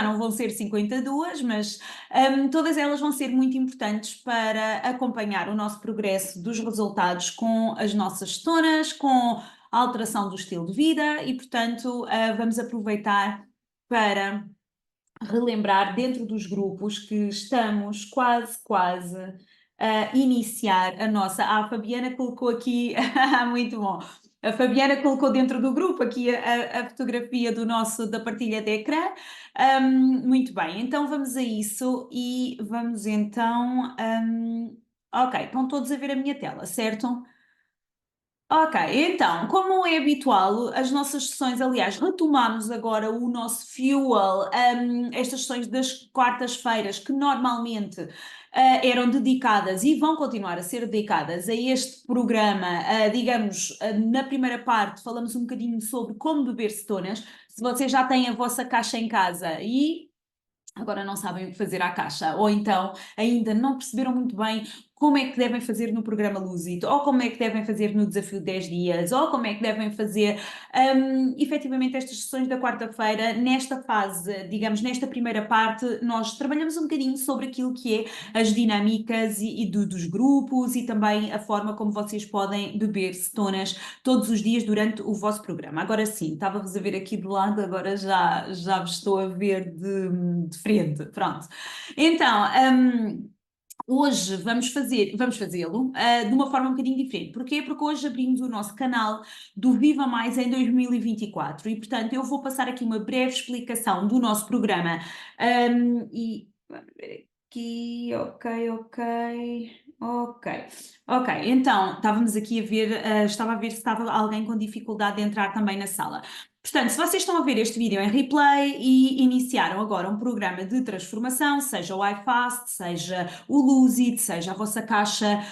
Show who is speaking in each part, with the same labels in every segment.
Speaker 1: não vão ser 52, mas todas elas vão ser muito importantes para acompanhar o nosso progresso dos resultados com as nossas cetonas, com a alteração do estilo de vida e, portanto, vamos aproveitar para relembrar dentro dos grupos que estamos quase a iniciar a nossa. A Fabiana colocou aqui, muito bom. A Fabiana colocou dentro do grupo aqui a fotografia da partilha de ecrã. Muito bem, então vamos a isso e vamos então. Ok, estão todos a ver a minha tela, certo? Ok, então, como é habitual, as nossas sessões, aliás, retomamos agora o nosso Fuel, estas sessões das quartas-feiras, que normalmente eram dedicadas e vão continuar a ser dedicadas a este programa, digamos, na primeira parte falamos um bocadinho sobre como beber cetonas, se vocês já têm a vossa caixa em casa e agora não sabem o que fazer à caixa, ou então ainda não perceberam muito bem como é que devem fazer no programa Lose It, ou como é que devem fazer no desafio de 10 dias, ou como é que devem fazer efetivamente estas sessões da quarta-feira. Nesta fase, digamos, nesta primeira parte, nós trabalhamos um bocadinho sobre aquilo que é as dinâmicas dos grupos e também a forma como vocês podem beber cetonas todos os dias durante o vosso programa. Agora sim, estava-vos a ver aqui do lado, agora já vos estou a ver de frente, pronto. Então, hoje vamos fazê-lo de uma forma um bocadinho diferente. Porquê? Porque hoje abrimos o nosso canal do Viva Mais em 2024 e, portanto, eu vou passar aqui uma breve explicação do nosso programa. E vamos ver aqui, ok. Então, estávamos aqui a ver, estava a ver se estava alguém com dificuldade de entrar também na sala. Portanto, se vocês estão a ver este vídeo em replay e iniciaram agora um programa de transformação, seja o iFast, seja o Lose It, seja a vossa caixa,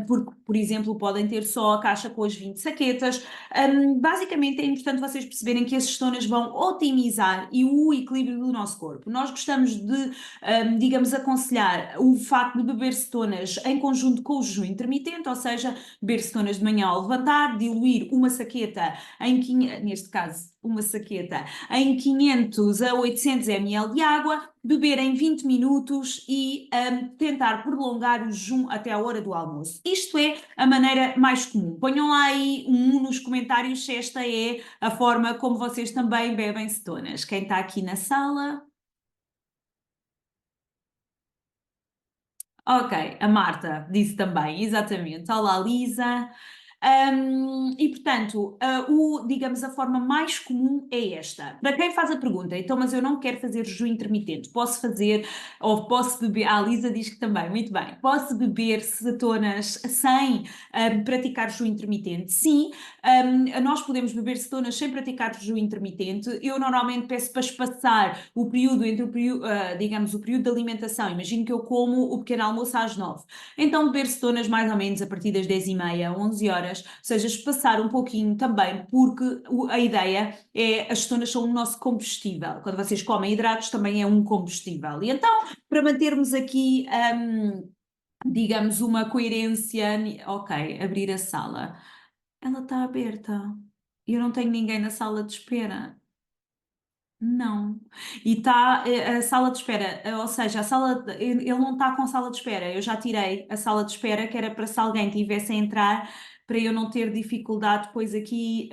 Speaker 1: porque, por exemplo, podem ter só a caixa com as 20 saquetas. Basicamente é importante vocês perceberem que as cetonas vão otimizar e o equilíbrio do nosso corpo. Nós gostamos de, digamos, aconselhar o facto de beber cetonas em conjunto com o jejum intermitente, ou seja, beber cetonas de manhã ao levantar, diluir uma saqueta neste caso, uma saqueta em 500 a 800 ml de água, beber em 20 minutos e tentar prolongar o jejum até a hora do almoço. Isto é a maneira mais comum. Ponham lá aí nos comentários se esta é a forma como vocês também bebem cetonas. Quem está aqui na sala? Ok, a Marta disse também, exatamente. Olá, Lisa. E portanto, digamos, a forma mais comum é esta. Para quem faz a pergunta, então, mas eu não quero fazer jejum intermitente, posso fazer, ou posso beber, a Lisa diz que também, muito bem, posso beber cetonas sem praticar jejum intermitente? Sim, nós podemos beber cetonas sem praticar jejum intermitente. Eu normalmente peço para espaçar o período entre digamos, o período de alimentação. Imagino que eu como o pequeno almoço às 9. Então beber cetonas mais ou menos a partir das 10h30, 11 horas, ou seja, espaçar um pouquinho também, porque a ideia é, as cetonas são o nosso combustível. Quando vocês comem hidratos também é um combustível. E então, para mantermos aqui, digamos, uma coerência, ok, abrir a sala. Ela está aberta. Eu não tenho ninguém na sala de espera. Não. E está a sala de espera, ou seja, ele não está com sala de espera. Eu já tirei a sala de espera, que era para se alguém tivesse a entrar, para eu não ter dificuldade depois aqui.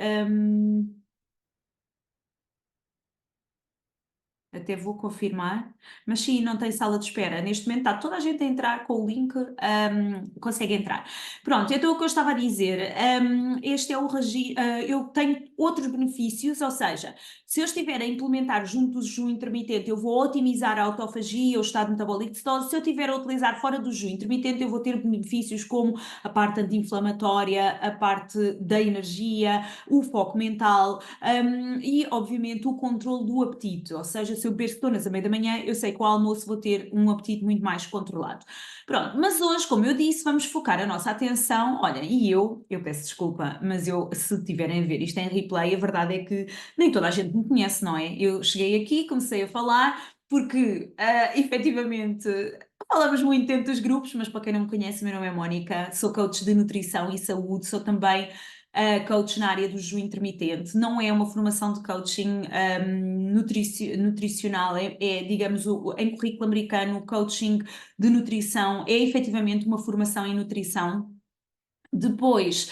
Speaker 1: Até vou confirmar, mas sim, não tem sala de espera. Neste momento está toda a gente a entrar com o link, consegue entrar. Pronto, então o que eu estava a dizer, este é o registro, eu tenho outros benefícios, ou seja, se eu estiver a implementar junto do jejum intermitente, eu vou otimizar a autofagia, o estado metabólico de cetose. Se eu estiver a utilizar fora do jejum intermitente, eu vou ter benefícios como a parte anti-inflamatória, a parte da energia, o foco mental, e obviamente o controle do apetite, ou seja, se eu beber cetonas a meio da manhã, eu sei que ao almoço vou ter um apetite muito mais controlado. Pronto, mas hoje, como eu disse, vamos focar a nossa atenção. Olha, e eu peço desculpa, mas se tiverem a ver isto em replay, a verdade é que nem toda a gente me conhece, não é? Eu cheguei aqui, comecei a falar, porque efetivamente falamos muito dentro dos grupos, mas para quem não me conhece, meu nome é Mónica, sou coach de nutrição e saúde, sou também coach na área do jejum intermitente. Não é uma formação de coaching nutricional, digamos, em currículo americano, o coaching de nutrição é efetivamente uma formação em nutrição. Depois,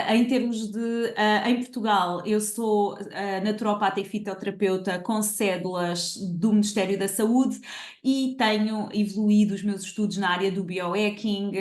Speaker 1: em termos de, em Portugal, eu sou naturopata e fitoterapeuta com cédulas do Ministério da Saúde e tenho evoluído os meus estudos na área do biohacking,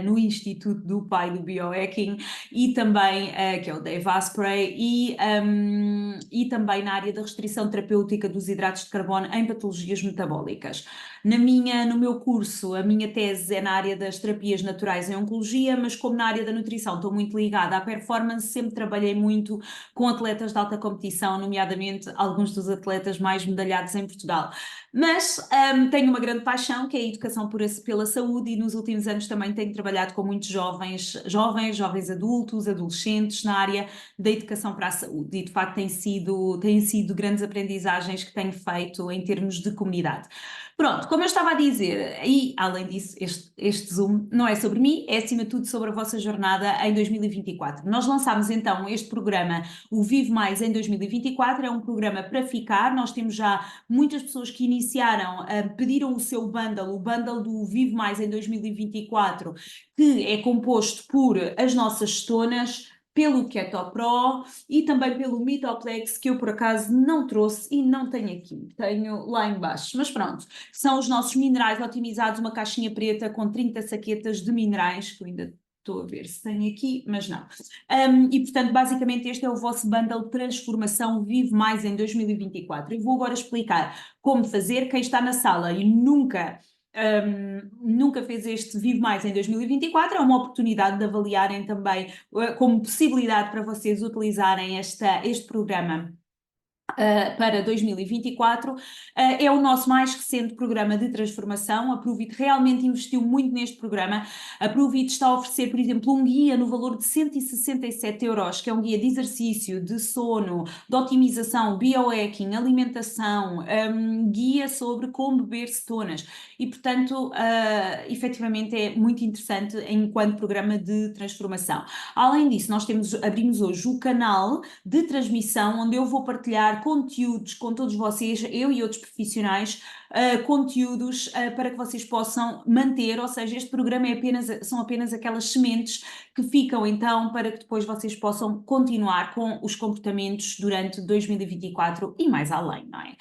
Speaker 1: no Instituto do Pai do Biohacking e também, que é o Dave Asprey, e também na área da restrição terapêutica dos hidratos de carbono em patologias metabólicas. No meu curso, a minha tese é na área das terapias naturais em oncologia, mas como na área da nutrição estou muito ligada à performance, sempre trabalhei muito com atletas de alta competição, nomeadamente alguns dos atletas mais medalhados em Portugal. Mas tenho uma grande paixão, que é a educação pela saúde, e nos últimos anos também tenho trabalhado com muitos jovens adultos, adolescentes, na área da educação para a saúde. E de facto têm sido grandes aprendizagens que tenho feito em termos de comunidade. Pronto, como eu estava a dizer, e além disso, este Zoom não é sobre mim, é acima de tudo sobre a vossa jornada em 2024. Nós lançámos então este programa, o Vive Mais em 2024, é um programa para ficar. Nós temos já muitas pessoas que iniciaram, pediram o seu bundle, o bundle do Vive Mais em 2024, que é composto por as nossas gestonas, pelo Keto Pro e também pelo Mitoplex, que eu por acaso não trouxe e não tenho aqui, tenho lá embaixo, mas pronto, são os nossos minerais otimizados, uma caixinha preta com 30 saquetas de minerais, que eu ainda estou a ver se tenho aqui, mas não. E portanto, basicamente este é o vosso bundle de transformação Vive Mais em 2024. Eu vou agora explicar como fazer. Quem está na sala e nunca fez este Vive Mais em 2024, é uma oportunidade de avaliarem também como possibilidade para vocês utilizarem este programa para 2024. É o nosso mais recente programa de transformação. A Pruvit realmente investiu muito neste programa. A Pruvit está a oferecer, por exemplo, um guia no valor de 167 euros, que é um guia de exercício, de sono, de otimização, biohacking, alimentação, guia sobre como beber cetonas. E, portanto, efetivamente é muito interessante enquanto programa de transformação. Além disso, nós abrimos hoje o canal de transmissão, onde eu vou partilhar conteúdos com todos vocês, eu e outros profissionais, conteúdos para que vocês possam manter, ou seja, este programa são apenas aquelas sementes que ficam então para que depois vocês possam continuar com os comportamentos durante 2024 e mais além, não é?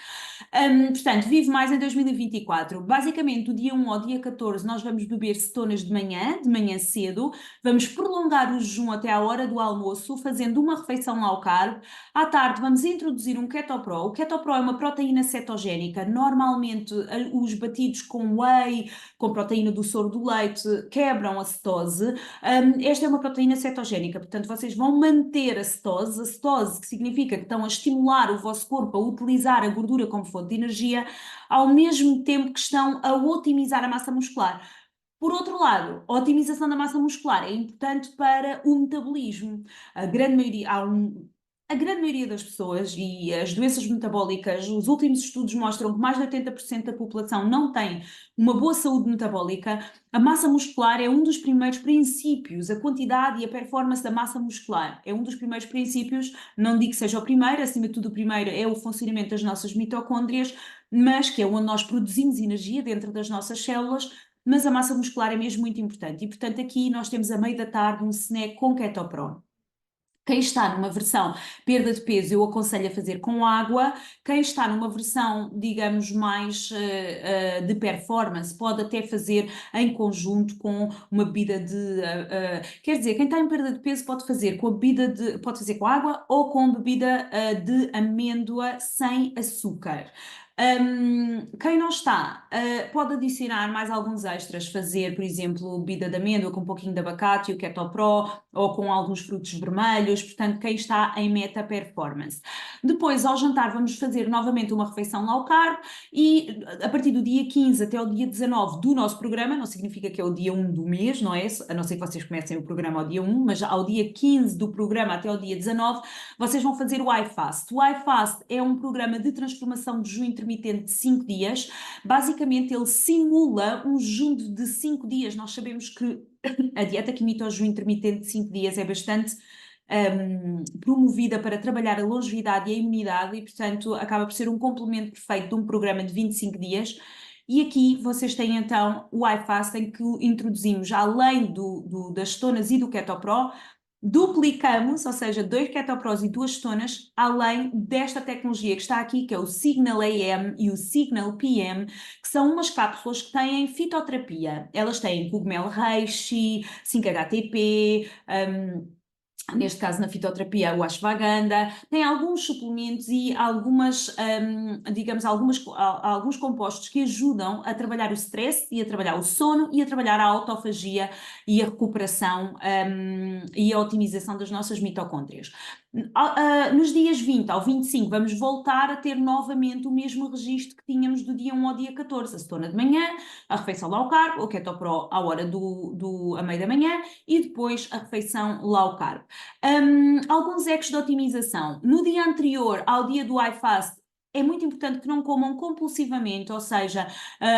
Speaker 1: Portanto, Vive Mais em 2024. Basicamente, do dia 1 ao dia 14, nós vamos beber cetonas de manhã cedo, vamos prolongar o jejum até à hora do almoço, fazendo uma refeição low carb. À tarde, vamos introduzir um Keto Pro. O Keto Pro é uma proteína cetogénica. Normalmente, os batidos com whey, com proteína do soro do leite, quebram a cetose. Esta é uma proteína cetogénica, portanto, vocês vão manter a cetose, que significa que estão a estimular o vosso corpo a utilizar a gordura como fonte de energia, ao mesmo tempo que estão a otimizar a massa muscular. Por outro lado, a otimização da massa muscular é importante para o metabolismo. A grande maioria das pessoas e as doenças metabólicas, os últimos estudos mostram que mais de 80% da população não tem uma boa saúde metabólica. A massa muscular é um dos primeiros princípios, a quantidade e a performance da massa muscular é um dos primeiros princípios, não digo que seja o primeiro, acima de tudo o primeiro é o funcionamento das nossas mitocôndrias, mas que é onde nós produzimos energia dentro das nossas células, mas a massa muscular é mesmo muito importante. E, portanto, aqui nós temos a meio da tarde um snack com Keto Pro. Quem está numa versão perda de peso, eu aconselho a fazer com água. Quem está numa versão, digamos, mais de performance, pode até fazer em conjunto com uma bebida de... quer dizer, quem está em perda de peso pode fazer pode fazer com água ou com bebida de amêndoa sem açúcar. Quem não está, pode adicionar mais alguns extras, fazer, por exemplo, bebida de amêndoa com um pouquinho de abacate, o Keto Pro, ou com alguns frutos vermelhos, portanto, quem está em meta performance. Depois, ao jantar, vamos fazer novamente uma refeição low carb e a partir do dia 15 até o dia 19 do nosso programa, não significa que é o dia 1 do mês, não é? A não ser que vocês comecem o programa ao dia 1, mas ao dia 15 do programa até o dia 19, vocês vão fazer o iFast. O iFast é um programa de transformação de jejum intermitente intermitente de 5 dias. Basicamente, ele simula um jejum de 5 dias. Nós sabemos que a dieta que imita o jejum intermitente de 5 dias é bastante promovida para trabalhar a longevidade e a imunidade e, portanto, acaba por ser um complemento perfeito de um programa de 25 dias. E aqui vocês têm então o iFast, em que introduzimos, além das cetonas e do KetoPro, duplicamos, ou seja, 2 KetoPros e 2 cetonas, além desta tecnologia que está aqui, que é o Signal AM e o Signal PM, que são umas cápsulas que têm fitoterapia. Elas têm cogumelo reishi, 5-HTP, neste caso na fitoterapia, o ashwagandha, tem alguns suplementos e digamos, alguns compostos que ajudam a trabalhar o stress e a trabalhar o sono e a trabalhar a autofagia e a recuperação e a otimização das nossas mitocôndrias. Nos dias 20 ao 25 vamos voltar a ter novamente o mesmo registro que tínhamos do dia 1 ao dia 14, a cetona de manhã, a refeição low carb, o KetoPro à hora a meio da manhã e depois a refeição low carb. Alguns hacks de otimização. No dia anterior ao dia do iFast, é muito importante que não comam compulsivamente, ou seja,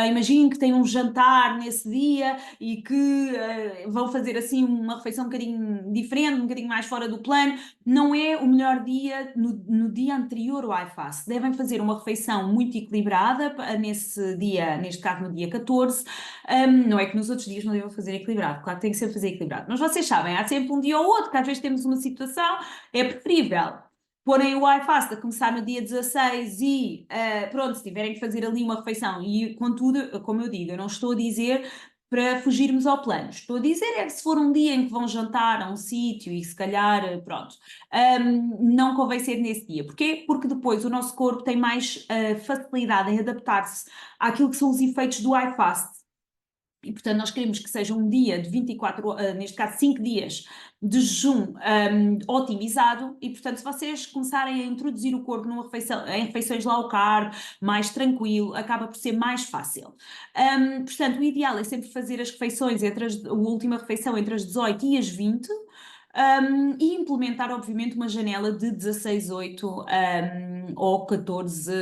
Speaker 1: imaginem que têm um jantar nesse dia e que vão fazer assim uma refeição um bocadinho diferente, um bocadinho mais fora do plano. Não é o melhor dia no dia anterior ao iFast. Devem fazer uma refeição muito equilibrada nesse dia, neste caso no dia 14. Não é que nos outros dias não devam fazer equilibrado, claro que tem que ser fazer equilibrado. Mas vocês sabem, há sempre um dia ou outro que às vezes temos uma situação, é preferível porem o iFast a começar no dia 16 e pronto, se tiverem que fazer ali uma refeição e contudo, como eu digo, eu não estou a dizer para fugirmos ao plano, estou a dizer é que se for um dia em que vão jantar a um sítio e se calhar, pronto, não convém ser nesse dia. Porquê? Porque depois o nosso corpo tem mais facilidade em adaptar-se àquilo que são os efeitos do iFast. E, portanto, nós queremos que seja um dia de 24, neste caso 5 dias de jejum otimizado e, portanto, se vocês começarem a introduzir o corpo em refeições low carb, mais tranquilo, acaba por ser mais fácil. Portanto, o ideal é sempre fazer as refeições, a última refeição entre as 18 e as 20, e implementar, obviamente, uma janela de 16/8 ou 14,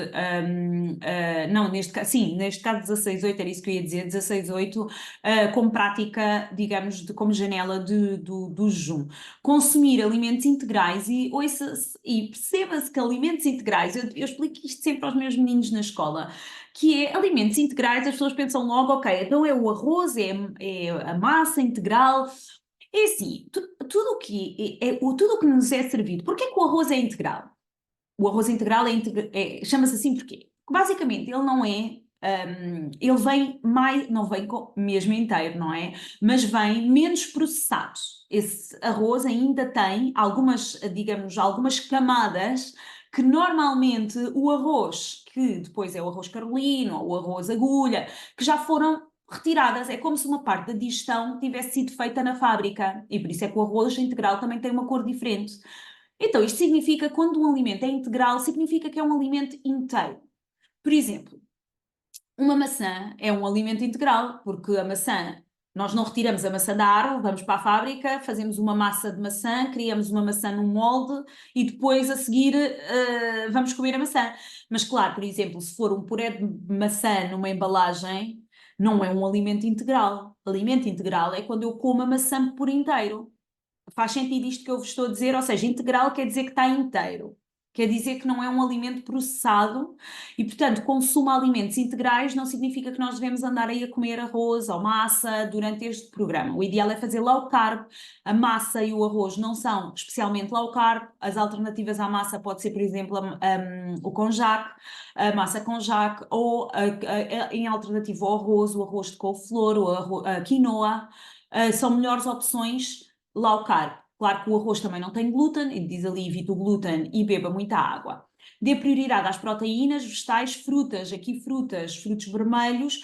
Speaker 1: não, neste caso 16/8, era isso que eu ia dizer, 16/8, como prática, digamos, como janela do jejum. Consumir alimentos integrais e perceba-se que alimentos integrais, eu explico isto sempre aos meus meninos na escola, que é alimentos integrais, as pessoas pensam logo, ok, então é o arroz, é a massa integral. É assim, tudo o que nos é servido. Porquê que o arroz é integral? O arroz integral chama-se assim porquê? Porque basicamente ele não é, ele vem mais, não vem mesmo inteiro, não é? Mas vem menos processado. Esse arroz ainda tem algumas camadas que normalmente o arroz, que depois é o arroz carolino ou o arroz agulha, que já foram retiradas. É como se uma parte da digestão tivesse sido feita na fábrica. E por isso é que o arroz integral também tem uma cor diferente. Então, isto significa, quando um alimento é integral, significa que é um alimento inteiro. Por exemplo, uma maçã é um alimento integral, porque a maçã, nós não retiramos a maçã da árvore, vamos para a fábrica, fazemos uma massa de maçã, criamos uma maçã num molde e depois a seguir vamos comer a maçã. Mas claro, por exemplo, se for um puré de maçã numa embalagem, não é um alimento integral. Alimento integral é quando eu como a maçã por inteiro. Faz sentido isto que eu vos estou a dizer? Ou seja, integral quer dizer que está inteiro. Quer dizer que não é um alimento processado e, portanto, consumo alimentos integrais não significa que nós devemos andar aí a comer arroz ou massa durante este programa. O ideal é fazer low carb. A massa e o arroz não são especialmente low carb. As alternativas à massa pode ser, por exemplo, o konjac, a massa konjac ou, em alternativo ao arroz, o arroz de couve-flor ou a quinoa. São melhores opções low carb. Claro que o arroz também não tem glúten, e diz ali evite o glúten e beba muita água. Dê prioridade às proteínas, vegetais, frutas, aqui frutas, frutos vermelhos.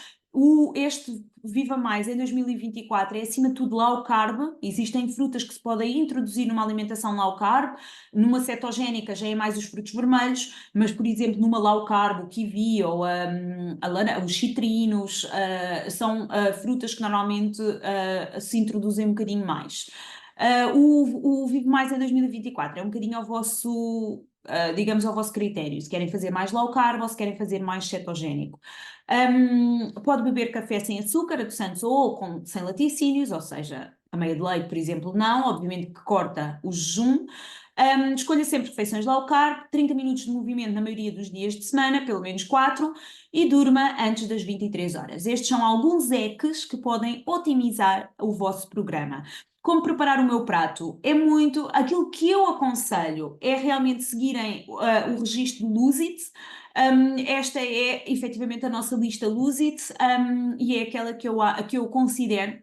Speaker 1: Este Viva Mais em 2024 é acima de tudo low carb. Existem frutas que se podem introduzir numa alimentação low carb. Numa cetogénica já é mais os frutos vermelhos, mas por exemplo numa low carb o kiwi ou os citrinos são frutas que normalmente se introduzem um bocadinho mais. O Vivo Mais em 2024 é um bocadinho ao vosso digamos, ao vosso critério, se querem fazer mais low carb ou se querem fazer mais cetogénico. Pode beber café sem açúcar, adoçantes ou sem laticínios, ou seja, a meia de leite, por exemplo, não, obviamente que corta o jejum. Escolha sempre refeições low carb, 30 minutos de movimento na maioria dos dias de semana, pelo menos 4, e durma antes das 23 horas. Estes são alguns hacks que podem otimizar o vosso programa. Como preparar o meu prato? É muito. Aquilo que eu aconselho é realmente seguirem o registro do Lose It. Esta é efetivamente a nossa lista Lose It, e é aquela que eu considero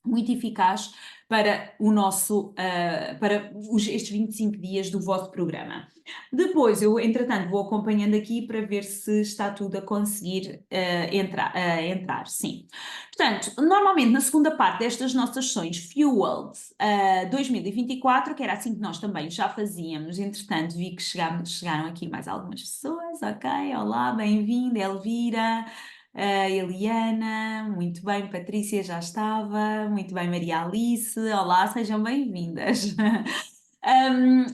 Speaker 1: muito eficaz para estes 25 dias do vosso programa. Depois, eu, entretanto, vou acompanhando aqui para ver se está tudo a conseguir entrar, sim. Portanto, normalmente na segunda parte destas nossas sessões Fueled 2024, que era assim que nós também já fazíamos, entretanto vi que chegaram aqui mais algumas pessoas, ok, olá, bem-vinda, Elvira, Eliana, muito bem, Patrícia já estava, muito bem, Maria Alice, olá, sejam bem-vindas.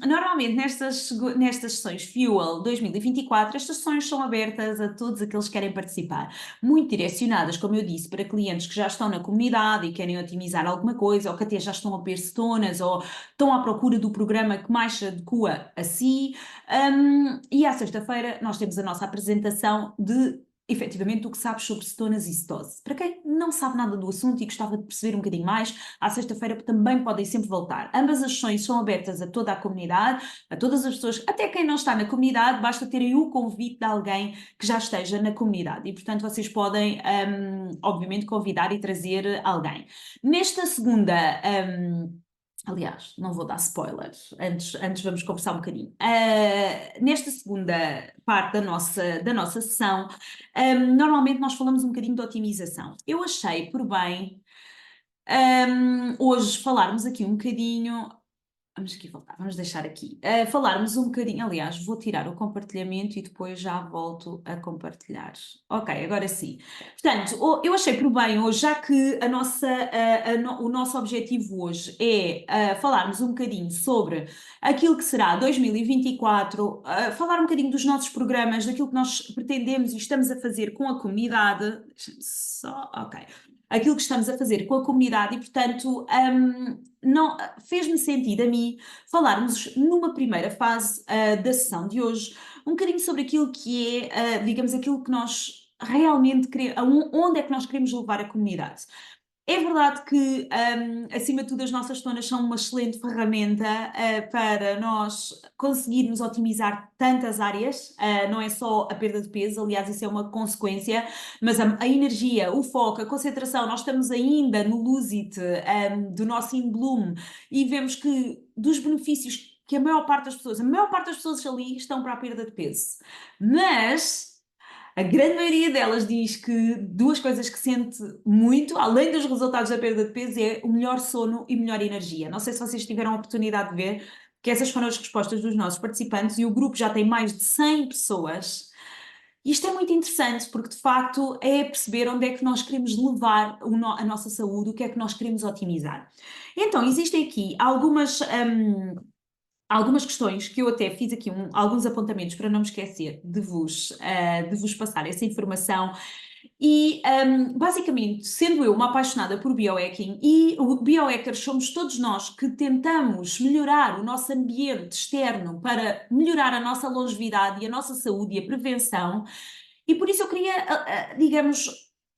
Speaker 1: Normalmente nestas sessões Fuel 2024, estas sessões são abertas a todos aqueles que querem participar, muito direcionadas, como eu disse, para clientes que já estão na comunidade e querem otimizar alguma coisa, ou que até já estão a ver cetonas, ou estão à procura do programa que mais se adequa a si. E à sexta-feira nós temos a nossa apresentação de efetivamente o que sabes sobre cetonas e cetose. Para quem não sabe nada do assunto e gostava de perceber um bocadinho mais, à sexta-feira também podem sempre voltar. Ambas as sessões são abertas a toda a comunidade, a todas as pessoas, até quem não está na comunidade, basta terem o convite de alguém que já esteja na comunidade e, portanto, vocês podem, obviamente, convidar e trazer alguém. Nesta segunda... Aliás, não vou dar spoilers, antes vamos conversar um bocadinho. Nesta segunda parte da nossa sessão, normalmente nós falamos um bocadinho de otimização. Eu achei por bem hoje falarmos aqui um bocadinho. Vamos aqui voltar, vamos deixar aqui. Falarmos um bocadinho, aliás, vou tirar o compartilhamento e depois já volto a compartilhar. Ok, agora sim. Portanto, eu achei por bem hoje, já que o nosso objetivo hoje é falarmos um bocadinho sobre aquilo que será 2024, falar um bocadinho dos nossos programas, daquilo que nós pretendemos e estamos a fazer com a comunidade. Deixa-me só, ok. Aquilo que estamos a fazer com a comunidade e, portanto, não, fez-me sentido a mim falarmos numa primeira fase da sessão de hoje um bocadinho sobre aquilo que é, digamos, aquilo que nós realmente queremos, onde é que nós queremos levar a comunidade. É verdade que, acima de tudo, as nossas tonas são uma excelente ferramenta para nós conseguirmos otimizar tantas áreas, não é só a perda de peso, aliás, isso é uma consequência, mas a energia, o foco, a concentração, nós estamos ainda no Lose It, do nosso In Bloom, e vemos que dos benefícios que a maior parte das pessoas ali estão para a perda de peso, mas a grande maioria delas diz que duas coisas que sente muito, além dos resultados da perda de peso, é o melhor sono e melhor energia. Não sei se vocês tiveram a oportunidade de ver, que essas foram as respostas dos nossos participantes e o grupo já tem mais de 100 pessoas. E isto é muito interessante porque, de facto, é perceber onde é que nós queremos levar a nossa saúde, o que é que nós queremos otimizar. Então, existem aqui algumas questões que eu até fiz aqui alguns apontamentos para não me esquecer de vos passar essa informação. E basicamente, sendo eu uma apaixonada por biohacking e biohackers somos todos nós que tentamos melhorar o nosso ambiente externo para melhorar a nossa longevidade e a nossa saúde e a prevenção, e por isso eu queria, digamos,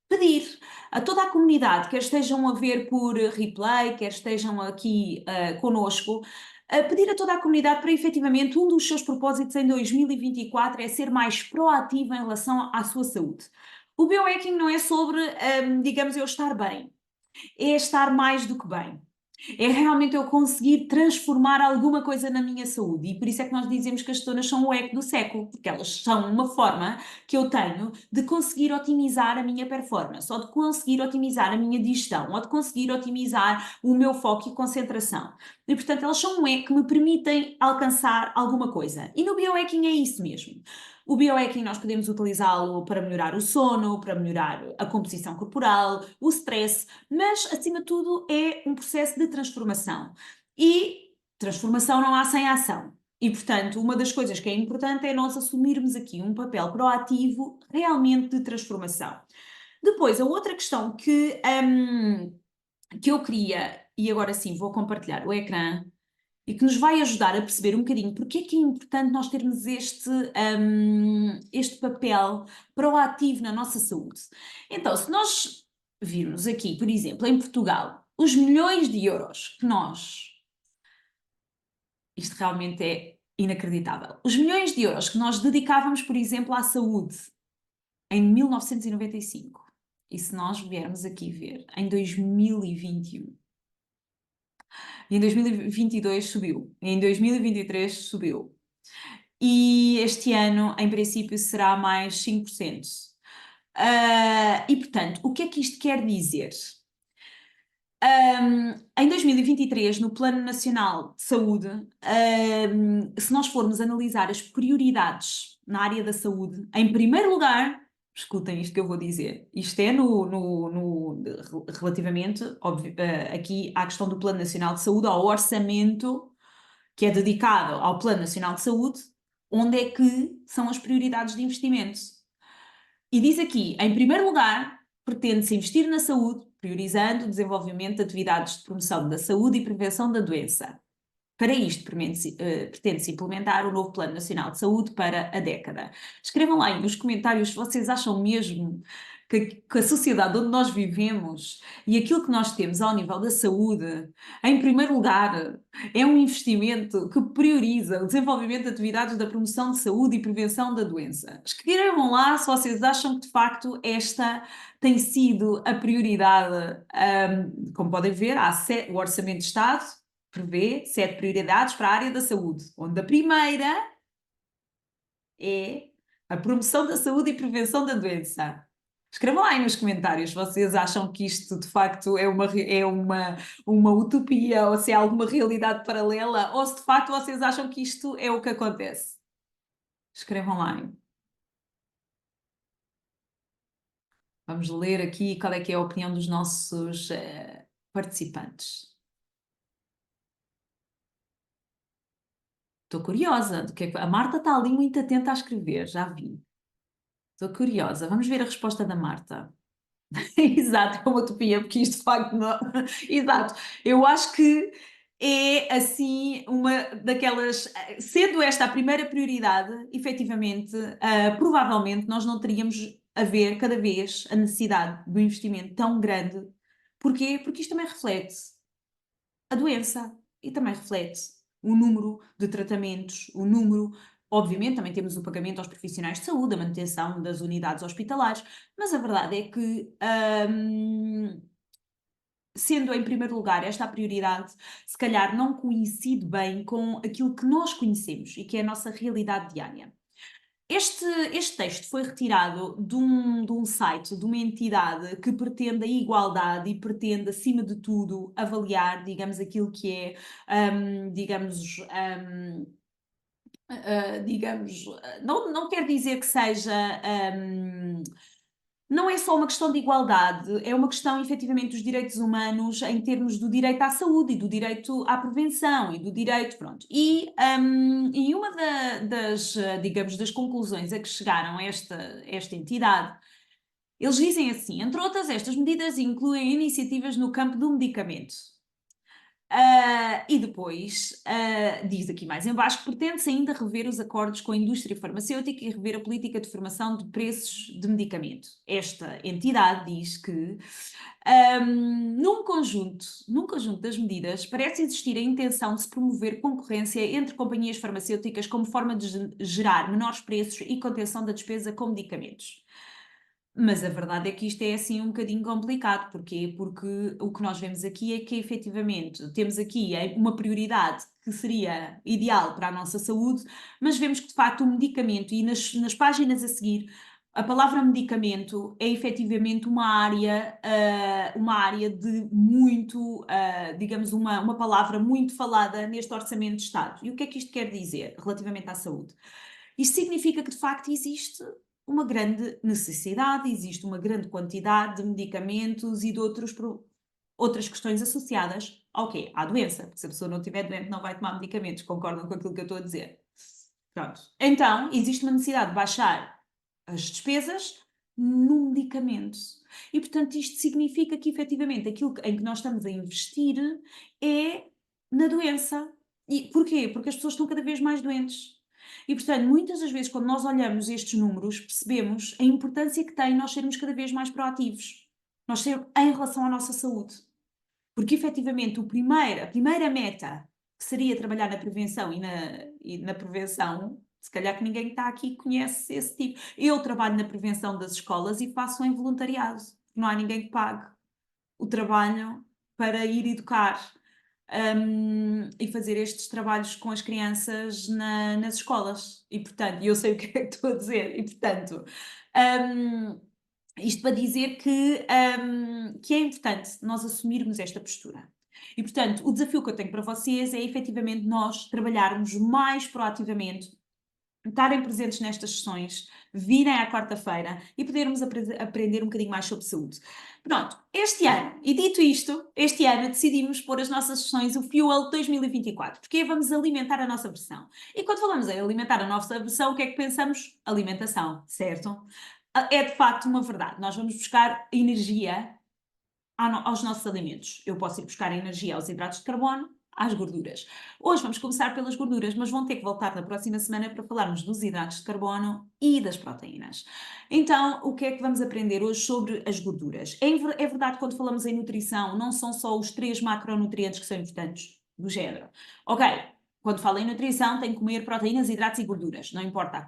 Speaker 1: pedir a toda a comunidade, quer estejam a ver por replay, quer estejam aqui conosco, pedir a toda a comunidade para efetivamente um dos seus propósitos em 2024 é ser mais proativo em relação à sua saúde. O biohacking não é sobre, digamos, eu estar bem, é estar mais do que bem. É realmente eu conseguir transformar alguma coisa na minha saúde. E por isso é que nós dizemos que as cetonas são o hack do século, porque elas são uma forma que eu tenho de conseguir otimizar a minha performance, ou de conseguir otimizar a minha digestão, ou de conseguir otimizar o meu foco e concentração. E portanto elas são um hack que me permitem alcançar alguma coisa. E no biohacking é isso mesmo. O biohacking nós podemos utilizá-lo para melhorar o sono, para melhorar a composição corporal, o stress, mas acima de tudo é um processo de transformação. E transformação não há sem ação. E, portanto, uma das coisas que é importante é nós assumirmos aqui um papel proativo realmente de transformação. Depois, a outra questão que eu queria, e agora sim vou compartilhar o ecrã, e que nos vai ajudar a perceber um bocadinho porque é que é importante nós termos este papel proativo na nossa saúde. Então, se nós virmos aqui, por exemplo, em Portugal, os milhões de euros que isto realmente é inacreditável, os milhões de euros que nós dedicávamos, por exemplo, à saúde em 1995, e se nós viermos aqui ver em 2021, em 2022 subiu, em 2023 subiu. E este ano, em princípio, será mais 5%. E, portanto, o que é que isto quer dizer? Em 2023, no Plano Nacional de Saúde, se nós formos analisar as prioridades na área da saúde, em primeiro lugar, escutem isto que eu vou dizer, isto é relativamente, óbvio, aqui à questão do Plano Nacional de Saúde, ao orçamento que é dedicado ao Plano Nacional de Saúde, onde é que são as prioridades de investimento. E diz aqui, em primeiro lugar, pretende-se investir na saúde, priorizando o desenvolvimento de atividades de promoção da saúde e prevenção da doença. Para isto, pretende-se implementar o novo Plano Nacional de Saúde para a década. Escrevam lá aí nos comentários se vocês acham mesmo que a sociedade onde nós vivemos e aquilo que nós temos ao nível da saúde, em primeiro lugar, é um investimento que prioriza o desenvolvimento de atividades da promoção de saúde e prevenção da doença. Escrevam lá se vocês acham que de facto esta tem sido a prioridade. Como podem ver, o Orçamento de Estado prevê 7 prioridades para a área da saúde, onde a primeira é a promoção da saúde e prevenção da doença. Escrevam lá aí nos comentários se vocês acham que isto de facto uma utopia ou se é alguma realidade paralela ou se de facto vocês acham que isto é o que acontece. Escrevam lá aí. Vamos ler aqui qual é que é a opinião dos nossos participantes. Estou curiosa. A Marta está ali muito atenta a escrever, já vi. Estou curiosa. Vamos ver a resposta da Marta. Exato, é uma utopia, porque isto de facto não. Exato. Eu acho que é assim uma daquelas. Sendo esta a primeira prioridade, efetivamente, provavelmente nós não teríamos a ver cada vez a necessidade do investimento tão grande. Porquê? Porque isto também reflete a doença e também reflete o número de tratamentos, o número. Obviamente, também temos o pagamento aos profissionais de saúde, a manutenção das unidades hospitalares, mas a verdade é que, sendo em primeiro lugar esta a prioridade, se calhar não coincide bem com aquilo que nós conhecemos e que é a nossa realidade diária. Este texto foi retirado de um site, de uma entidade que pretende a igualdade e pretende, acima de tudo, avaliar, digamos, aquilo que é, digamos, não quer dizer que seja. Não é só uma questão de igualdade, é uma questão efetivamente dos direitos humanos em termos do direito à saúde e do direito à prevenção e do direito, pronto. E uma digamos, das conclusões a que chegaram esta entidade, eles dizem assim, entre outras, estas medidas incluem iniciativas no campo do medicamento. E depois, diz aqui mais em baixo, que pretende-se ainda rever os acordos com a indústria farmacêutica e rever a política de formação de preços de medicamento. Esta entidade diz que, num conjunto das medidas, parece existir a intenção de se promover concorrência entre companhias farmacêuticas como forma de gerar menores preços e contenção da despesa com medicamentos. Mas a verdade é que isto é assim um bocadinho complicado. Porquê? Porque o que nós vemos aqui é que efetivamente temos aqui uma prioridade que seria ideal para a nossa saúde, mas vemos que de facto o medicamento, e nas páginas a seguir, a palavra medicamento é efetivamente uma área de muito, digamos, uma palavra muito falada neste Orçamento de Estado. E o que é que isto quer dizer relativamente à saúde? Isto significa que de facto existe uma grande necessidade, existe uma grande quantidade de medicamentos e de outros outras questões associadas ao quê? À doença, porque se a pessoa não estiver doente não vai tomar medicamentos, concordam com aquilo que eu estou a dizer? Pronto. Então, existe uma necessidade de baixar as despesas no medicamento. E, portanto, isto significa que, efetivamente, aquilo em que nós estamos a investir é na doença. E porquê? Porque as pessoas estão cada vez mais doentes. E, portanto, muitas das vezes, quando nós olhamos estes números, percebemos a importância que tem nós sermos cada vez mais proativos. Nós sermos em relação à nossa saúde. Porque, efetivamente, a primeira meta, que seria trabalhar na prevenção e na prevenção, se calhar que ninguém que está aqui conhece esse tipo. Eu trabalho na prevenção das escolas e faço em voluntariado. Não há ninguém que pague o trabalho para ir educar, e fazer estes trabalhos com as crianças nas escolas. E, portanto, eu sei o que é que estou a dizer. E, portanto, hum, isto para dizer que é importante nós assumirmos esta postura. E, portanto, o desafio que eu tenho para vocês é efetivamente nós trabalharmos mais proativamente, estarem presentes nestas sessões, virem à quarta-feira e podermos aprender um bocadinho mais sobre saúde. Pronto, este ano, e dito isto, este ano decidimos pôr as nossas sessões, o Fuel 2024, porque vamos alimentar a nossa versão. E quando falamos em alimentar a nossa versão, o que é que pensamos? Alimentação, certo? É de facto uma verdade. Nós vamos buscar energia aos nossos alimentos. Eu posso ir buscar energia aos hidratos de carbono, às gorduras. Hoje vamos começar pelas gorduras, mas vão ter que voltar na próxima semana para falarmos dos hidratos de carbono e das proteínas. Então, o que é que vamos aprender hoje sobre as gorduras? É verdade, quando falamos em nutrição, não são só os 3 macronutrientes que são importantes, do género. Ok, quando falo em nutrição, tenho que comer proteínas, hidratos e gorduras. Não importa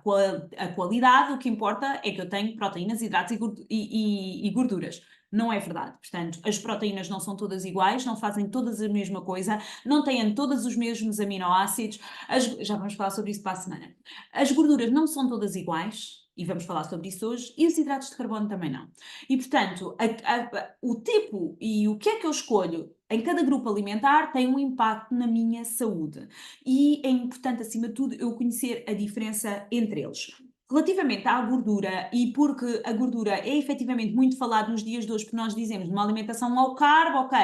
Speaker 1: a qualidade, o que importa é que eu tenho proteínas, hidratos e gorduras. Não é verdade. Portanto, as proteínas não são todas iguais, não fazem todas a mesma coisa, não têm todos os mesmos aminoácidos. Já vamos falar sobre isso para a semana. As gorduras não são todas iguais, e vamos falar sobre isso hoje, e os hidratos de carbono também não. E, portanto, o tipo e o que é que eu escolho em cada grupo alimentar tem um impacto na minha saúde. E é importante, acima de tudo, eu conhecer a diferença entre eles. Relativamente à gordura, e porque a gordura é efetivamente muito falada nos dias de hoje, porque nós dizemos numa alimentação low carb, ok,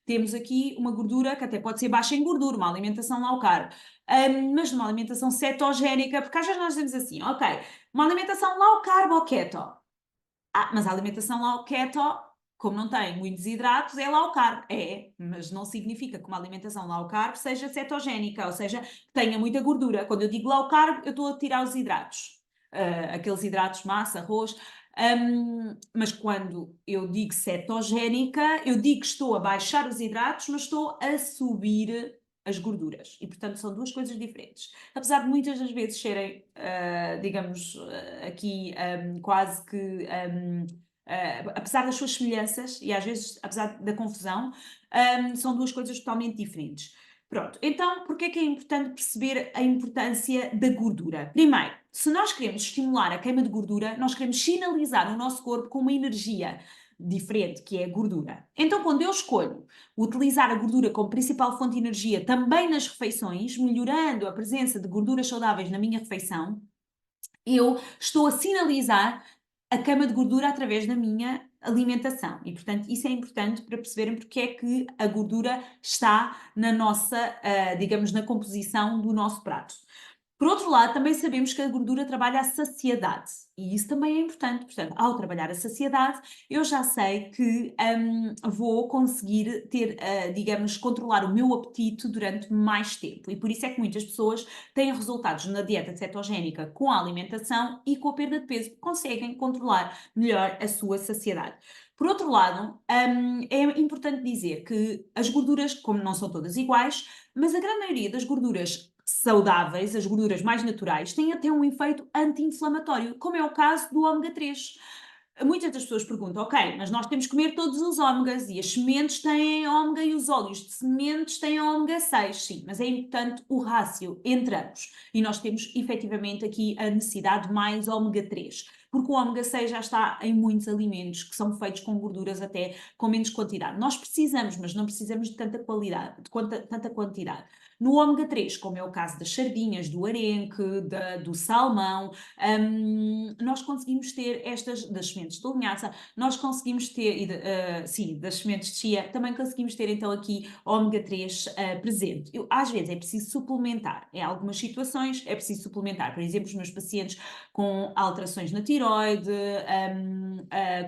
Speaker 1: temos aqui uma gordura que até pode ser baixa em gordura, uma alimentação low carb, mas numa alimentação cetogénica, porque às vezes nós dizemos assim, ok, uma alimentação low carb ou keto. Mas a alimentação low keto, como não tem muitos hidratos, é low carb. É, mas não significa que uma alimentação low carb seja cetogénica, ou seja, que tenha muita gordura. Quando eu digo low carb, eu estou a tirar os hidratos. Aqueles hidratos, massa, arroz. Mas quando eu digo cetogénica, eu digo que estou a baixar os hidratos, mas estou a subir as gorduras. E, portanto, são duas coisas diferentes. Apesar de muitas das vezes serem, digamos, aqui quase que. Apesar das suas semelhanças e às vezes apesar da confusão, são duas coisas totalmente diferentes. Pronto, então porquê é que é importante perceber a importância da gordura? Primeiro, se nós queremos estimular a queima de gordura, nós queremos sinalizar o nosso corpo com uma energia diferente, que é a gordura. Então, quando eu escolho utilizar a gordura como principal fonte de energia também nas refeições, melhorando a presença de gorduras saudáveis na minha refeição, eu estou a sinalizar a queima de gordura através da minha alimentação. E, portanto, isso é importante para perceberem porque é que a gordura está na nossa, digamos, na composição do nosso prato. Por outro lado, também sabemos que a gordura trabalha a saciedade, e isso também é importante. Portanto, ao trabalhar a saciedade, eu já sei que vou conseguir ter, digamos, controlar o meu apetite durante mais tempo. E por isso é que muitas pessoas têm resultados na dieta cetogénica com a alimentação e com a perda de peso, conseguem controlar melhor a sua saciedade. Por outro lado, é importante dizer que as gorduras, como não são todas iguais, mas a grande maioria das gorduras saudáveis, as gorduras mais naturais, têm até um efeito anti-inflamatório, como é o caso do ômega 3. Muitas das pessoas perguntam, ok, mas nós temos que comer todos os ômegas e as sementes têm ômega e os óleos de sementes têm ômega 6, sim, mas é importante o rácio entre ambos. E nós temos efetivamente aqui a necessidade de mais ômega 3, porque o ômega 6 já está em muitos alimentos que são feitos com gorduras até com menos quantidade. Nós precisamos, mas não precisamos de tanta qualidade, de tanta quantidade. No ômega 3, como é o caso das sardinhas, do arenque, do salmão, nós conseguimos ter estas, das sementes de linhaça, nós conseguimos ter, sim, das sementes de chia, também conseguimos ter então aqui ômega 3 presente. Às vezes é preciso suplementar, em algumas situações é preciso suplementar, por exemplo, os meus pacientes com alterações na tiroide,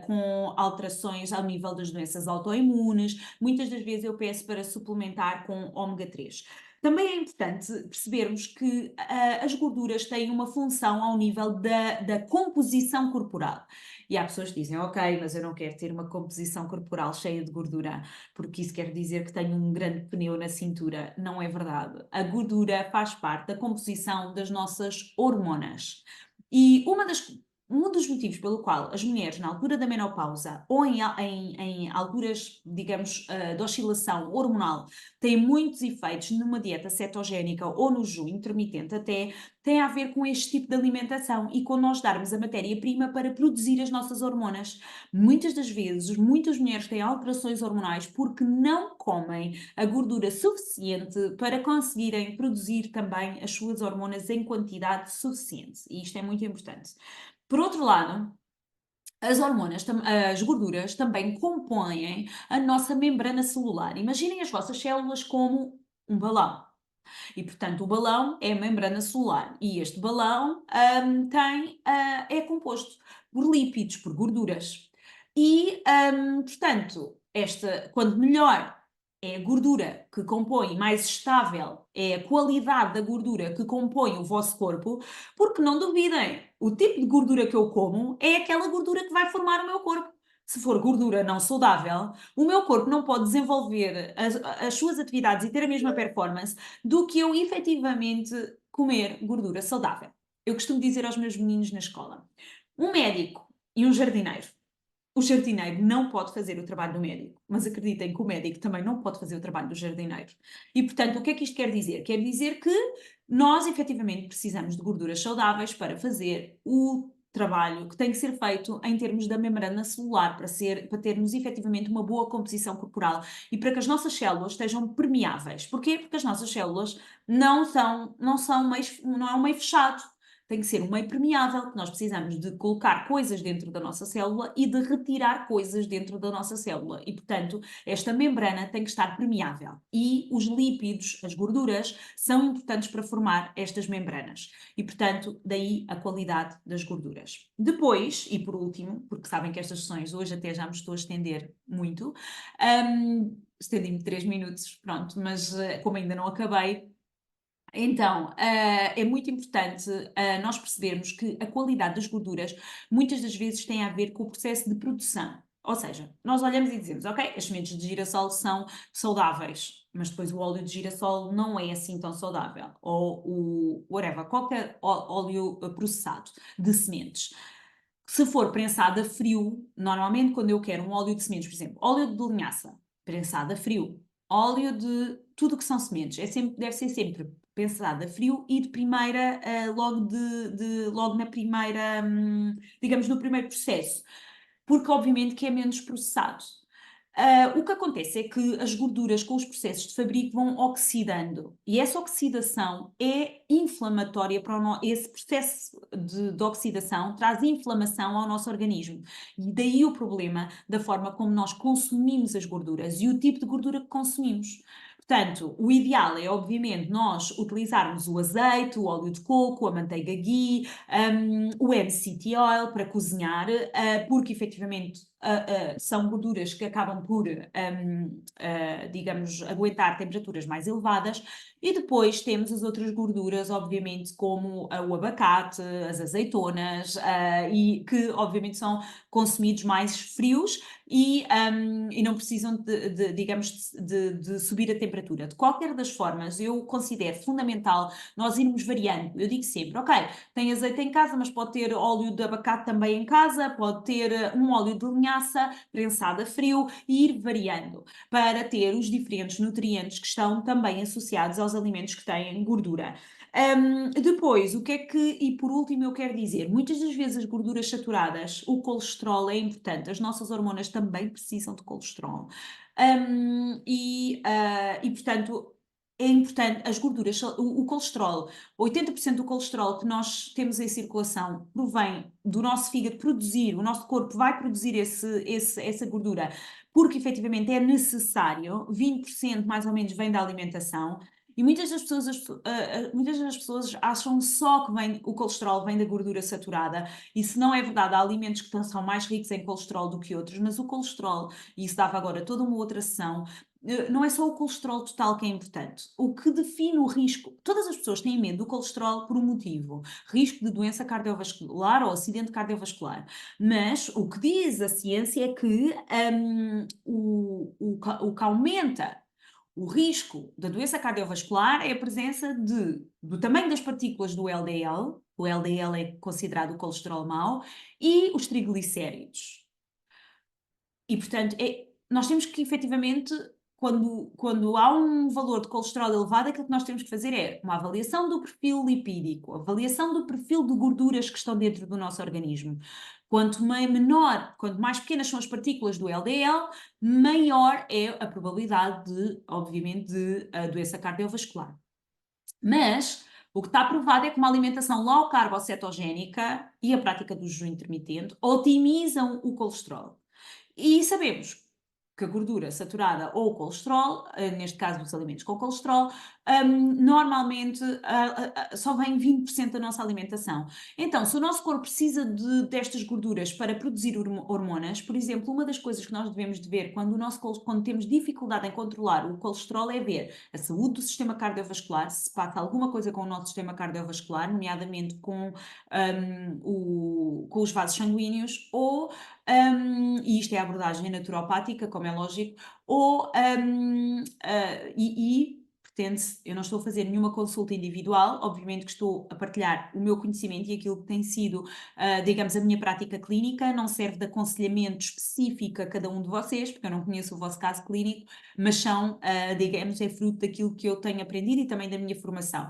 Speaker 1: com alterações ao nível das doenças autoimunes, muitas das vezes eu peço para suplementar com ômega 3. Também é importante percebermos que as gorduras têm uma função ao nível da composição corporal. E há pessoas que dizem, ok, mas eu não quero ter uma composição corporal cheia de gordura, porque isso quer dizer que tenho um grande pneu na cintura. Não é verdade. A gordura faz parte da composição das nossas hormonas. E um dos motivos pelo qual as mulheres, na altura da menopausa ou em alturas, digamos, de oscilação hormonal, têm muitos efeitos numa dieta cetogénica ou no jejum intermitente até, tem a ver com este tipo de alimentação e com nós darmos a matéria-prima para produzir as nossas hormonas. Muitas das vezes, muitas mulheres têm alterações hormonais porque não comem a gordura suficiente para conseguirem produzir também as suas hormonas em quantidade suficiente. E isto é muito importante. Por outro lado, as gorduras também compõem a nossa membrana celular. Imaginem as vossas células como um balão. E, portanto, o balão é a membrana celular. E este balão é composto por lípidos, por gorduras. E, portanto, quando melhor é a gordura que compõe, mais estável é a qualidade da gordura que compõe o vosso corpo, porque não duvidem, o tipo de gordura que eu como é aquela gordura que vai formar o meu corpo. Se for gordura não saudável, o meu corpo não pode desenvolver as suas atividades e ter a mesma performance do que eu efetivamente comer gordura saudável. Eu costumo dizer aos meus meninos na escola: um médico e um jardineiro. O jardineiro não pode fazer o trabalho do médico, mas acreditem que o médico também não pode fazer o trabalho do jardineiro. E, portanto, o que é que isto quer dizer? Quer dizer que nós, efetivamente, precisamos de gorduras saudáveis para fazer o trabalho que tem que ser feito em termos da membrana celular, para termos efetivamente uma boa composição corporal e para que as nossas células estejam permeáveis. Porquê? Porque as nossas células não é um meio fechado. Tem que ser um meio permeável, que nós precisamos de colocar coisas dentro da nossa célula e de retirar coisas dentro da nossa célula. E, portanto, esta membrana tem que estar permeável. E os lípidos, as gorduras, são importantes para formar estas membranas. E, portanto, daí a qualidade das gorduras. Depois, e por último, porque sabem que estas sessões hoje até já me estou a estender muito, estendi-me 3 minutos, pronto, mas como ainda não acabei, então, é muito importante nós percebermos que a qualidade das gorduras muitas das vezes tem a ver com o processo de produção. Ou seja, nós olhamos e dizemos, ok, as sementes de girassol são saudáveis, mas depois o óleo de girassol não é assim tão saudável. Ou o whatever, qualquer óleo processado de sementes. Se for prensado a frio, normalmente quando eu quero um óleo de sementes, por exemplo, óleo de linhaça, prensado a frio, óleo de tudo que são sementes, deve ser sempre prensado a frio e de primeira, logo na primeira, digamos, no primeiro processo, porque obviamente que é menos processado. O que acontece é que as gorduras com os processos de fabrico vão oxidando e essa oxidação é inflamatória para esse processo de oxidação traz inflamação ao nosso organismo e daí o problema da forma como nós consumimos as gorduras e o tipo de gordura que consumimos. Portanto, o ideal é, obviamente, nós utilizarmos o azeite, o óleo de coco, a manteiga ghee, o MCT oil para cozinhar, porque efetivamente são gorduras que acabam por, digamos, aguentar temperaturas mais elevadas, e depois temos as outras gorduras, obviamente, como o abacate, as azeitonas, e que obviamente são consumidos mais frios e não precisam digamos, de subir a temperatura. De qualquer das formas, eu considero fundamental nós irmos variando. Eu digo sempre, ok, tem azeite em casa, mas pode ter óleo de abacate também em casa, pode ter um óleo de linhaça prensado a frio e ir variando para ter os diferentes nutrientes que estão também associados aos alimentos que têm gordura. Depois, o que é que, e por último, eu quero dizer, muitas das vezes as gorduras saturadas, o colesterol é importante, as nossas hormonas também precisam de colesterol. Portanto, é importante, as gorduras, o colesterol, 80% do colesterol que nós temos em circulação provém do nosso fígado produzir, o nosso corpo vai produzir essa gordura, porque efetivamente é necessário, 20% mais ou menos vem da alimentação, e muitas das pessoas acham só que o colesterol vem da gordura saturada, e se não é verdade, há alimentos que são mais ricos em colesterol do que outros, mas o colesterol, e isso dava agora toda uma outra sessão, não é só o colesterol total que é importante. O que define o risco, todas as pessoas têm medo do colesterol por um motivo, risco de doença cardiovascular ou acidente cardiovascular, mas o que diz a ciência é que o que aumenta o risco da doença cardiovascular é a presença do tamanho das partículas do LDL, o LDL é considerado o colesterol mau, e os triglicéridos. E, portanto, nós temos que, efetivamente, quando há um valor de colesterol elevado, aquilo que nós temos que fazer é uma avaliação do perfil lipídico, avaliação do perfil de gorduras que estão dentro do nosso organismo. Quanto mais pequenas são as partículas do LDL, maior é a probabilidade obviamente, de doença cardiovascular. Mas o que está provado é que uma alimentação low carb ou cetogénica e a prática do jejum intermitente otimizam o colesterol. E sabemos que a gordura saturada ou o colesterol, neste caso dos alimentos com colesterol, normalmente só vem 20% da nossa alimentação. Então, se o nosso corpo precisa destas gorduras para produzir hormonas, por exemplo, uma das coisas que nós devemos de ver quando temos dificuldade em controlar o colesterol é ver a saúde do sistema cardiovascular, se passa alguma coisa com o nosso sistema cardiovascular, nomeadamente com os vasos sanguíneos, e isto é a abordagem naturopática, como é lógico, pretende-se, eu não estou a fazer nenhuma consulta individual, obviamente que estou a partilhar o meu conhecimento e aquilo que tem sido, digamos, a minha prática clínica, não serve de aconselhamento específico a cada um de vocês, porque eu não conheço o vosso caso clínico, mas digamos, é fruto daquilo que eu tenho aprendido e também da minha formação.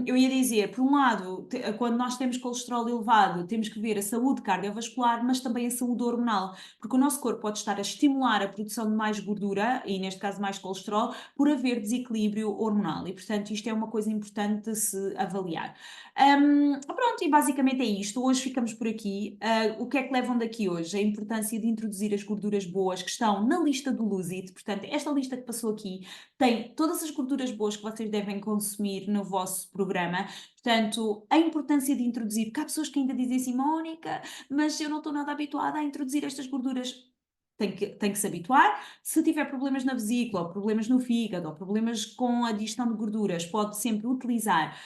Speaker 1: Eu ia dizer, por um lado, quando nós temos colesterol elevado, temos que ver a saúde cardiovascular, mas também a saúde hormonal, porque o nosso corpo pode estar a estimular a produção de mais gordura, e neste caso mais colesterol, por haver desequilíbrio hormonal. E, portanto, isto é uma coisa importante de se avaliar. Pronto, e basicamente é isto. Hoje ficamos por aqui. O que é que levam daqui hoje? A importância de introduzir as gorduras boas que estão na lista do Lose It. Portanto, esta lista que passou aqui tem todas as gorduras boas que vocês devem consumir no vosso programa. Portanto, a importância de introduzir, porque há pessoas que ainda dizem assim, Mónica, mas eu não estou nada habituada a introduzir estas gorduras. Tem que se habituar. Se tiver problemas na vesícula, ou problemas no fígado, ou problemas com a digestão de gorduras, pode sempre utilizar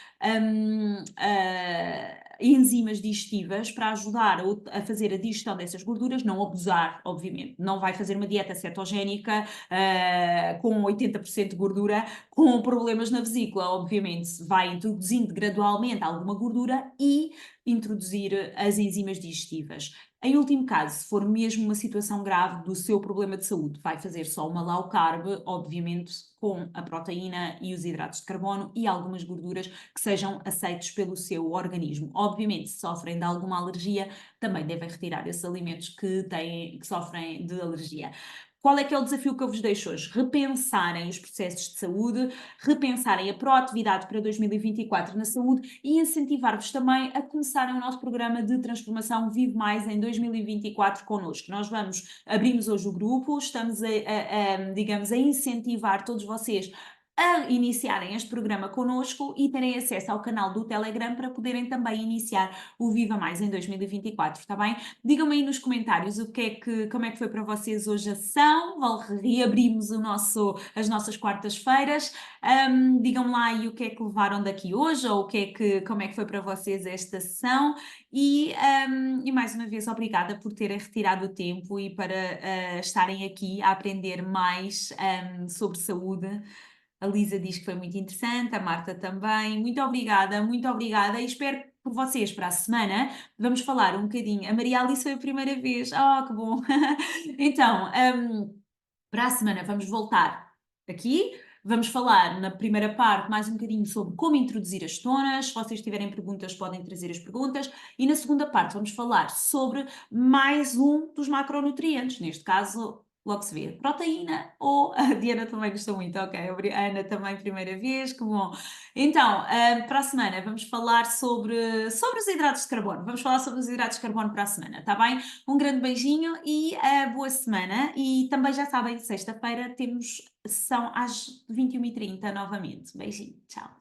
Speaker 1: enzimas digestivas para ajudar a fazer a digestão dessas gorduras, não abusar, obviamente. Não vai fazer uma dieta cetogénica com 80% de gordura, com problemas na vesícula, obviamente. Vai introduzindo gradualmente alguma gordura e introduzir as enzimas digestivas. Em último caso, se for mesmo uma situação grave do seu problema de saúde, vai fazer só uma low carb, obviamente com a proteína e os hidratos de carbono e algumas gorduras que sejam aceitos pelo seu organismo. Obviamente, se sofrem de alguma alergia, também devem retirar esses alimentos que sofrem de alergia. Qual é que é o desafio que eu vos deixo hoje? Repensarem os processos de saúde, repensarem a proatividade para 2024 na saúde e incentivar-vos também a começarem o nosso programa de transformação Vive Mais em 2024 connosco. Nós abrimos hoje o grupo, estamos digamos, a incentivar todos vocês a iniciarem este programa connosco e terem acesso ao canal do Telegram para poderem também iniciar o Viva Mais em 2024, está bem? Digam-me aí nos comentários como é que foi para vocês hoje a sessão. Reabrimos as nossas quartas-feiras. Digam-me lá aí o que é que levaram daqui hoje ou como é que foi para vocês esta sessão e mais uma vez obrigada por terem retirado o tempo e para estarem aqui a aprender mais sobre saúde. A Lisa diz que foi muito interessante, a Marta também. Muito obrigada e espero por vocês para a semana. Vamos falar um bocadinho. A Maria Alice foi a primeira vez. Oh, que bom! Então, para a semana vamos voltar aqui. Vamos falar na primeira parte mais um bocadinho sobre como introduzir as cetonas. Se vocês tiverem perguntas, podem trazer as perguntas. E na segunda parte vamos falar sobre mais um dos macronutrientes, neste caso logo se vê. Proteína ou a Diana também gostou muito, ok. A Ana também, primeira vez, que bom. Então, para a semana vamos falar sobre os hidratos de carbono. Vamos falar sobre os hidratos de carbono para a semana, está bem? Um grande beijinho e boa semana. E também já sabem, sexta-feira temos sessão às 21h30 novamente. Beijinho, tchau.